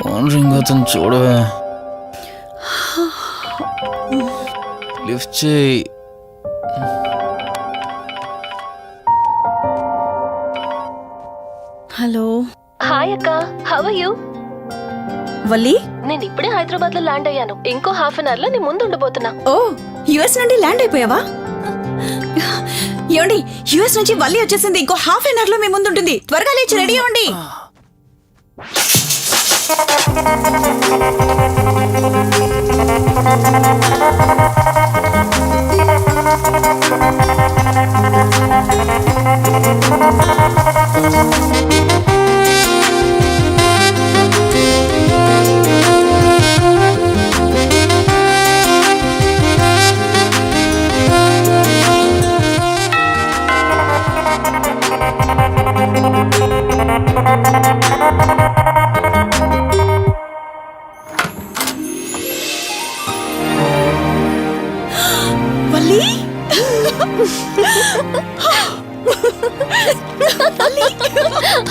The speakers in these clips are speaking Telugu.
ఫోన్ రింగ్ అవుతుంది చూడవే. లిఫ్ట్ చేయి. హలో. హాయ్ అక్క, హౌ ఆర్ యు? వల్లి, నేను ఇప్పుడే హైదరాబాద్ లో ల్యాండ్ అయ్యాను. ఇంకో హాఫ్ అన్ అవర్ లో నీ ముందు ఉండబోతున్నా. ఓ యుఎస్ నుండి ల్యాండ్ అయిపోయావా? ఏమండి, యుఎస్ నుంచి వల్లి వచ్చేసింది. ఇంకో హాఫ్ అన్ అవర్ లో మీ ముందు ఉంటుంది. త్వరగా లేచి రెడీ అవ్వండి.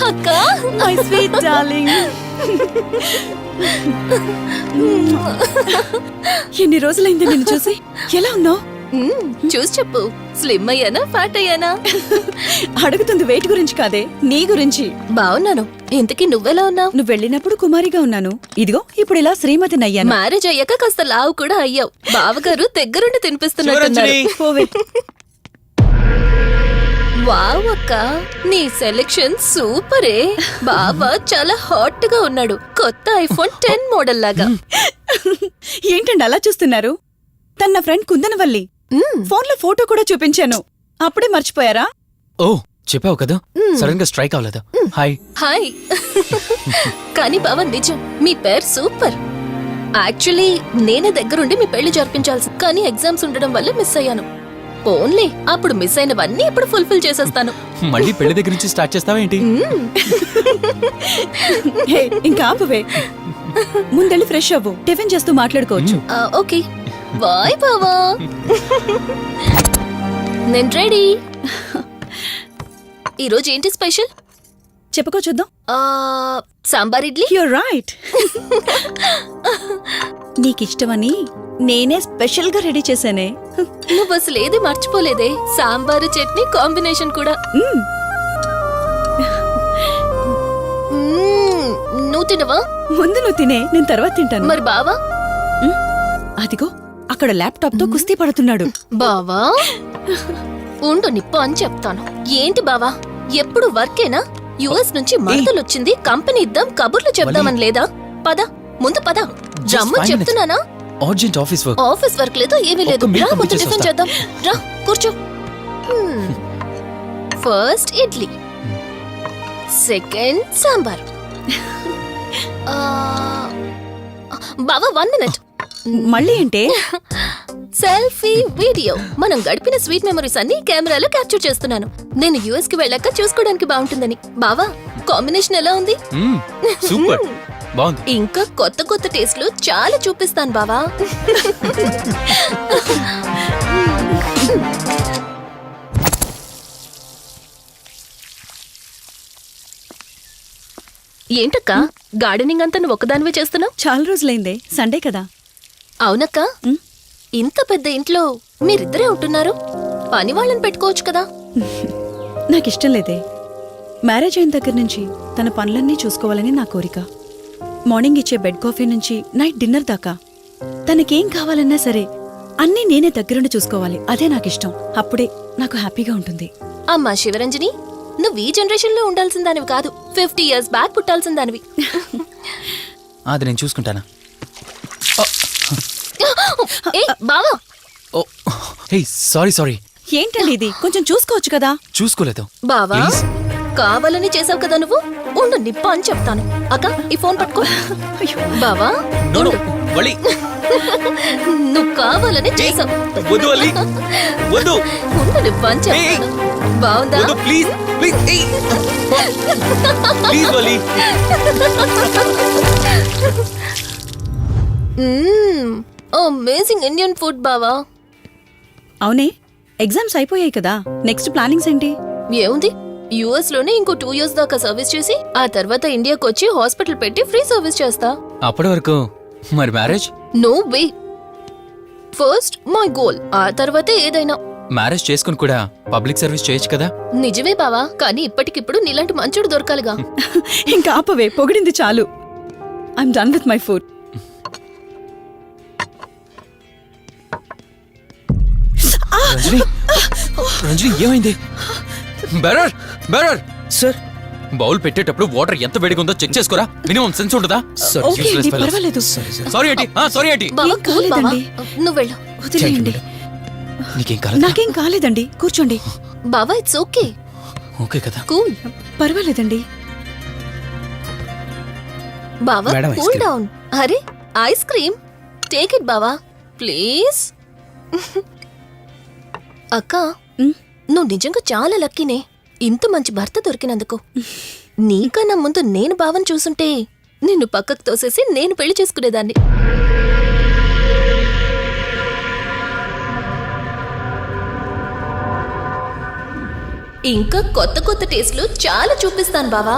అక్క, మై స్వీట్ డార్లింగ్. ఎన్ని రోజులైంది నిన్ను చూసి. ఎలా ఉన్నావు? చూసి చెప్పు. స్లిమ్ అయ్యానా, ఫ్యాట్ అయ్యానా? అడుగుతుంది వెయిట్ గురించి కాదే, నీ గురించి. బాగున్నాను. ఇంతకీ నువ్వెలా ఉన్నావు? నువ్వు వెళ్ళినప్పుడు కుమారిగా ఉన్నాను. ఇదిగో ఇప్పుడు ఇలా శ్రీమతిని అయ్యాను. మ్యారేజ్ అయ్యాక కాస్త లావు కూడా అయ్యావు. బావగారు దగ్గరుండి తినిపిస్తున్నట్టున్నారు. వావ్ అక్క, నీ సెలెక్షన్ సూపరే. బావ చాలా హాట్ గా ఉన్నాడు. కొత్త ఐఫోన్ 10 మోడల్ లాగా. ఏంటండి అలా చూస్తున్నారు? తన ఫ్రెండ్ కుందనవల్లి. ఫోన్ లో ఫోటో కూడా చూపించాను. అప్పుడే మర్చిపోయారా? ఓ చెప్పావు కదా, సడన్ గా స్ట్రైక్ అవ్వలేదు. Hi hi. కానీ బావ నిజం, మీ పేరు సూపర్. యాక్చువల్లీ నేనే దగ్గరుండి మీ పెళ్లి జరిపించాల్సి, కానీ ఎగ్జామ్స్ ఉండడం వల్ల మిస్ అయ్యాను. ఓన్లీ అప్పుడు మిస్ అయినవన్నీ ఇప్పుడు ఫుల్ఫిల్ చేసేస్తాను. మళ్ళీ పెళ్లి దగ్గర నుంచి స్టార్ట్ చేస్తావేంటి? ఇంకా ఆపువే. ముందెళ్ళి ఫ్రెష్ అవ్వు. టిఫిన్ చేస్తూ మాట్లాడుకోవచ్చు. ఓకే బాయ్ బావా. నేను రెడీ. ఈరోజు ఏంటి స్పెషల్ చెప్పుకో చూద్దాం. సాంబార్ ఇడ్లీ. You're right. నీకిష్టమని నేనే స్పెషల్ గా రెడీ చేశానే. నువ్వు అసలు ఏది మర్చిపోలేదే. సాంబారు చట్నీ కాంబినేషన్ కూడా. నువ్వు తినవా? ముందు నువ్వు తినే, నేను తర్వాత తింటాను. మరి బావా? అదిగో అక్కడ ల్యాప్టాప్ తో కుస్తీ పడుతున్నాడు. బావా ఉండు, నిప్పు అని చెప్తాను. ఏంటి బావా, ఎప్పుడు వర్కేనా? యుఎస్ నుంచి మరదలొచ్చింది, కంపెనీ ఇద్దాం, కబుర్లు చెప్దామని లేదా? పద ముందు పద. రమ్ము చెప్తున్నానా? Urgent office work. Office work లేదు, ఏమీ లేదు. రా ముందు టిఫిన్ చేద్దాం. రా కూర్చో. First idli, second sambar. బావా 1 మినిట్. మళ్ళీ ఏంటే? Selfie video. మనం గడిపిన స్వీట్ మెమరీస్ అన్ని కెమెరాలో క్యాప్చర్ చేస్తున్నాను. నేను యుఎస్ కి వెళ్ళాక చూసుకోవడానికి బాగుంటుందని. బావా కాంబినేషన్ ఎలా ఉంది? సూపర్ బాగుంది. ఇంకా కొత్త కొత్త టేస్ట్లు చాలా చూపిస్తాను బావా. ఏంటక్క, గార్డెనింగ్ అంతా నువ్వు ఒక్కదానివే చేస్తున్నావు? చాలా రోజులైందే, సండే కదా. అవునక్క, ఇంత పెద్ద ఇంట్లో మీరిద్దరే ఉంటున్నారు. పని వాళ్ళని పెట్టుకోవచ్చు కదా. నాకిష్టం లేదే. మ్యారేజ్ అయిన దగ్గర నుంచి తన పనులన్నీ చూసుకోవాలని నా కోరిక. మార్నింగ్ ఇచ్చే బెడ్ కాఫీ నుంచి నైట్ డిన్నర్ దాకా తనకేం కావాలన్నా సరే అన్నీ నేనే దగ్గరుండి చూసుకోవాలి. అదే నాకిష్టం. అప్పుడే నాకు హ్యాపీగా ఉంటుంది. అమ్మా శివరంజని, నువ్వు ఈ జనరేషన్ లో ఉండాల్సిన దానివి కాదు. 50 years బ్యాక్ పుట్టాల్సిన దానివి. అది నేను చూసుకుంటానా? బావా. సారీ. ఏంటండి ఇది? కొంచెం చూసుకోవచ్చు కదా. చూసుకోలేదు బావా, కావాలని చేసావు కదా నువ్వు. ఉండు నిప్ప అని చెప్తాను. అక్క ఈ ఫోన్ పట్టుకో. బావా నువ్వు కావాలని చేసావు. ఉండు నిప్ప అని చెప్తాను. బావుందా? అమేజింగ్ ఇండియన్ ఫుడ్ బావా. అవునే, ఎగ్జామ్స్ అయిపోయాయి కదా. నెక్స్ట్ ప్లానింగ్స్ ఏంటి? ఏముంది, యుఎస్ లోనే ఇంకో 2 years దాకా సర్వీస్ చేసి ఆ తర్వాత ఇండియాకి వచ్చి హాస్పిటల్ పెట్టి ఫ్రీ సర్వీస్ చేస్తా. అప్పటి వరకు మరి marriage? No way. First my goal, ఆ తర్వాతే ఏదైనా. మ్యారేజ్ చేసుకుని కూడా పబ్లిక్ సర్వీస్ చేయొచ్చు కదా. నిజమే బావా, కానీ ఇప్పటికిప్పుడు నీలాంటి మంచోడు దొరకాలిగా. ఇంకా ఆపవే, పొగిడింది చాలు. I'm done with my food. Ranjani, Ranjani ఏమైంది? బెరర్ బెరర్ సార్ బౌల్ పెట్టేటప్పుడు వాటర్ ఎంత వేడిగా ఉందో చెక్ చేసుకోరా. మినిమం సెన్స్ ఉంటుందా? ఓకే అండి, పర్వాలేదు. సారీ ఏంటి, సారీ ఏంటి. బావా ఏం కూల్ బావా, కాలేదండి. నువ్వు వెళ్ళు. వదిలేయండి. నీకేం కాలేదు? నాకేం కాలేదండి, కూర్చోండి. బావా ఇట్స్ ఓకే, ఓకే కదా. కూల్. పర్వాలేదండి. బావా madam, ice cool cream. Down. అరే ఐస్ క్రీమ్, టేక్ ఇట్ బావా ప్లీజ్. అక్క, ఉమ్, నువ్వు నిజంగా చాలా లక్కీనే, ఇంత మంచి భర్త దొరికినందుకు. నీకన్నా ముందు నేను బావని చూసుంటే నిన్ను పక్కకు తోసేసి నేను పెళ్లి చేసుకునేదాన్ని. ఇంకా కొత్త కొత్త టేస్ట్లు చాలా చూపిస్తాను బావా.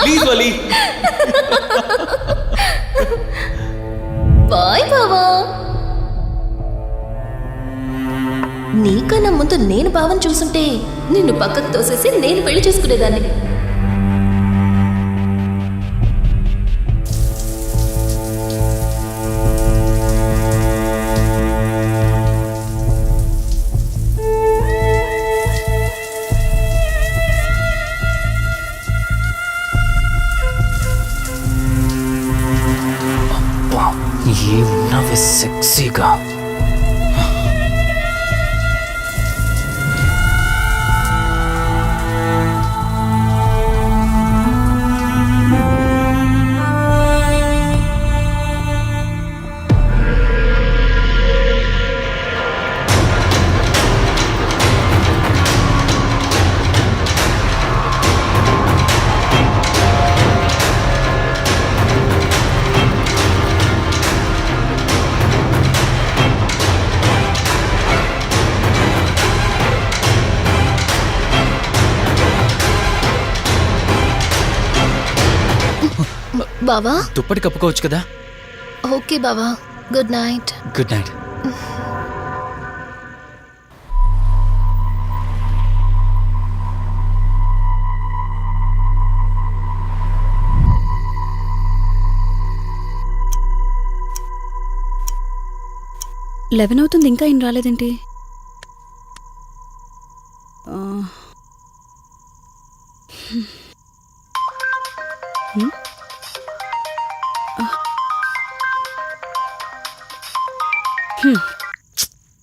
Please Vali. బాయ్ బావా. నీకన్నా ముందు నేను బావని చూసుంటే నిన్ను పక్కకు తోసేసి నేను పెళ్లి చేసుకునేదాన్ని. ఏమున్నావే సెక్సీగా. బావా దుప్పటి కప్పుకోవచ్చు కదా. ఓకే బావా, good night. Good night. Eleven అవుతుంది, ఇంకా ఏం రాలేదేంటి? ఆ. హ్మ్. హ్మ్.